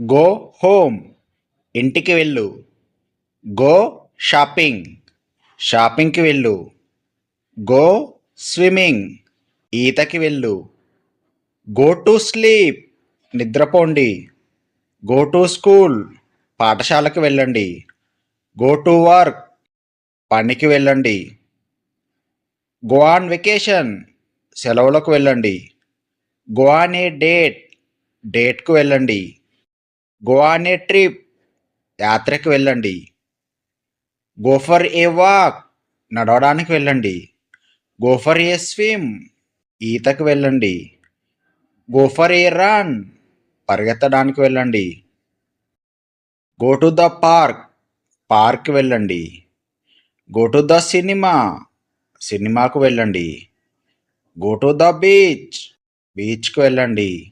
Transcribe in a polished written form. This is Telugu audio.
గో హోమ్, ఇంటికి వెళ్ళు. గో షాపింగ్, షాపింగ్కి వెళ్ళు. గో స్విమ్మింగ్, ఈతకి వెళ్ళు. గో టు స్లీప్, నిద్రపోండి. గో టు స్కూల్, పాఠశాలకు వెళ్ళండి. గో టు వర్క్, పనికి వెళ్ళండి. గో ఆన్ వెకేషన్, సెలవులకు వెళ్ళండి. గో ఆన్ ఏ డేట్, డేట్కు వెళ్ళండి. గో ఆన్ ఏ ట్రిప్, యాత్రకు వెళ్ళండి. గో ఫర్ ఏ వాక్, నడవడానికి వెళ్ళండి. గో ఫర్ ఏ స్విమ్, ఈతకు వెళ్ళండి. గో ఫర్ ఏ రన్, పరిగెత్తడానికి వెళ్ళండి. Go to the park, park వెళ్ళండి. గో టు ద సినిమా, సినిమాకు వెళ్ళండి. గో టు ద బీచ్, బీచ్కు వెళ్ళండి.